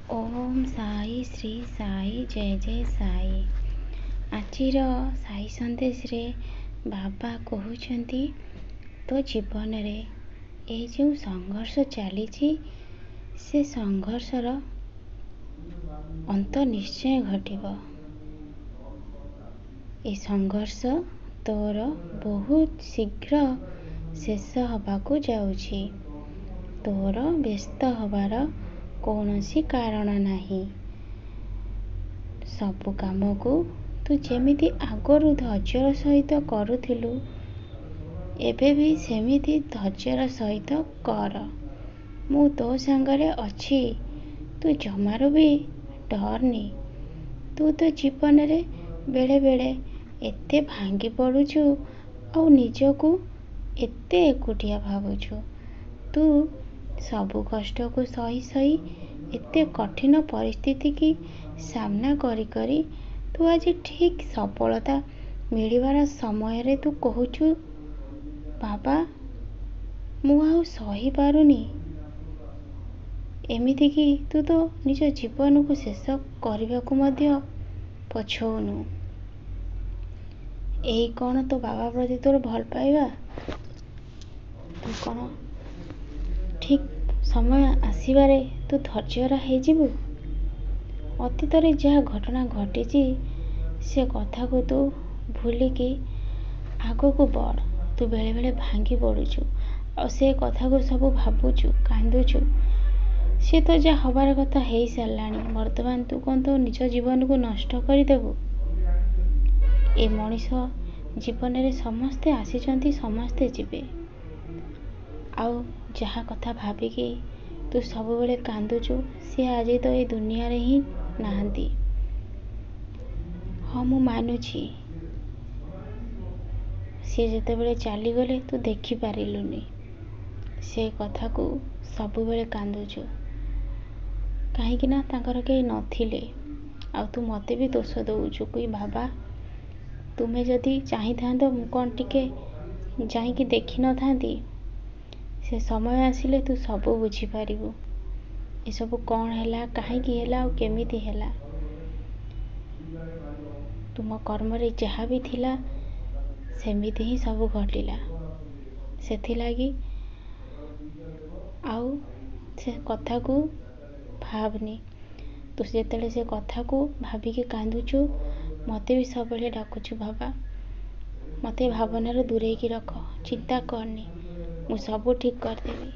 ଓମ୍ ସାଇ ଶ୍ରୀ ସାଇ ଜୟ ଜୟ ସାଇ। ଆଜିର ସାଇ ସନ୍ଦେଶରେ ବାବା କହୁଛନ୍ତି, ତୋ ଜୀବନରେ ଏହି ଯେଉଁ ସଂଘର୍ଷ ଚାଲିଛି ସେ ସଂଘର୍ଷର ଅନ୍ତ ନିଶ୍ଚୟ ଘଟିବ। ଏ ସଂଘର୍ଷ ତୋର ବହୁତ ଶୀଘ୍ର ଶେଷ ହେବାକୁ ଯାଉଛି। ତୋର ବ୍ୟସ୍ତ ହେବାର କୌଣସି କାରଣ ନାହିଁ। ସବୁ କାମକୁ ତୁ ଯେମିତି ଆଗରୁ ଧୈର୍ଯ୍ୟର ସହିତ କରୁଥିଲୁ, ଏବେ ବି ସେମିତି ଧୈର୍ଯ୍ୟର ସହିତ କର। ମୁଁ ତୋ ସାଙ୍ଗରେ ଅଛି। ତୁ ଜମାରୁ ବି ଡରନି। ତୁ ତୋ ଜୀବନରେ ବେଳେ ବେଳେ ଏତେ ଭାଙ୍ଗି ପଡ଼ୁଛୁ ଆଉ ନିଜକୁ ଏତେ ଏକୁଟିଆ ଭାବୁଛୁ। ତୁ ସବୁ କଷ୍ଟକୁ ସହି ସହି ଏତେ କଠିନ ପରିସ୍ଥିତି କି ସାମ୍ନା କରି କରି ତୁ ଆଜି ଠିକ୍ ସଫଳତା ମିଳିବାର ସମୟରେ ତୁ କହୁଛୁ, ବାବା ମୁଁ ଆଉ ସହିପାରୁନି। ଏମିତିକି ତୁ ତ ନିଜ ଜୀବନକୁ ଶେଷ କରିବାକୁ ମଧ୍ୟ ପଛଉନୁ। ଏହି କ'ଣ ତୋ ବାବା ପ୍ରତି ତୋର ଭଲ ପାଇବା? ତୁ କ'ଣ ଠିକ୍ ସମୟ ଆସିବାରେ ତୁ ଧୈର୍ଯ୍ୟହରା ହେଇଯିବୁ? ଅତୀତରେ ଯାହା ଘଟଣା ଘଟିଛି ସେ କଥାକୁ ତୁ ଭୁଲିକି ଆଗକୁ ବଢ଼। ତୁ ବେଳେବେଳେ ଭାଙ୍ଗି ପଡ଼ୁଛୁ ଆଉ ସେ କଥାକୁ ସବୁ ଭାବୁଛୁ, କାନ୍ଦୁଛୁ। ସେ ତ ଯାହା ହେବାର କଥା ହେଇସାରିଲାଣି। ବର୍ତ୍ତମାନ ତୁ କ'ଣ ତୋ ନିଜ ଜୀବନକୁ ନଷ୍ଟ କରିଦେବୁ? ଏ ମଣିଷ ଜୀବନରେ ସମସ୍ତେ ଆସିଛନ୍ତି, ସମସ୍ତେ ଯିବେ। ଆଉ ଯାହା କଥା ଭାବିକି ତୁ ସବୁବେଳେ କାନ୍ଦୁଛୁ ସେ ଆଜି ତ ଏ ଦୁନିଆରେ ହିଁ ନାହାନ୍ତି। ହଁ ମୁଁ ମାନୁଛି, ସିଏ ଯେତେବେଳେ ଚାଲିଗଲେ ତୁ ଦେଖିପାରିଲୁନି। ସେ କଥାକୁ ସବୁବେଳେ କାନ୍ଦୁଛୁ କାହିଁକି ନା ତାଙ୍କର କେହି ନଥିଲେ। ଆଉ ତୁ ମୋତେ ବି ଦୋଷ ଦେଉଛୁ କି ବାବା ତୁମେ ଯଦି ଚାହିଁଥାନ୍ତ ମୁଁ କ'ଣ ଟିକେ ଯାଇକି ଦେଖିନଥାନ୍ତି? ସେ ସମୟ ଆସିଲେ ତୁ ସବୁ ବୁଝିପାରିବୁ। ଏସବୁ କ'ଣ ହେଲା, କାହିଁକି ହେଲା ଆଉ କେମିତି ହେଲା। ତୁମ କର୍ମରେ ଯାହା ବି ଥିଲା ସେମିତି ହିଁ ସବୁ ଘଟିଲା। ସେଥିଲାଗି ଆଉ ସେ କଥାକୁ ଭାବନି। ତୁ ଯେତେବେଳେ ସେ କଥାକୁ ଭାବିକି କାନ୍ଦୁଛୁ ମୋତେ ବି ସବୁବେଳେ ଡାକୁଛୁ, ବାବା ମୋତେ ଭାବନାରୁ ଦୂରେଇକି ରଖ, ଚିନ୍ତା କରନି, ମୁଁ ସବୁ ଠିକ୍ କରିଦେବି।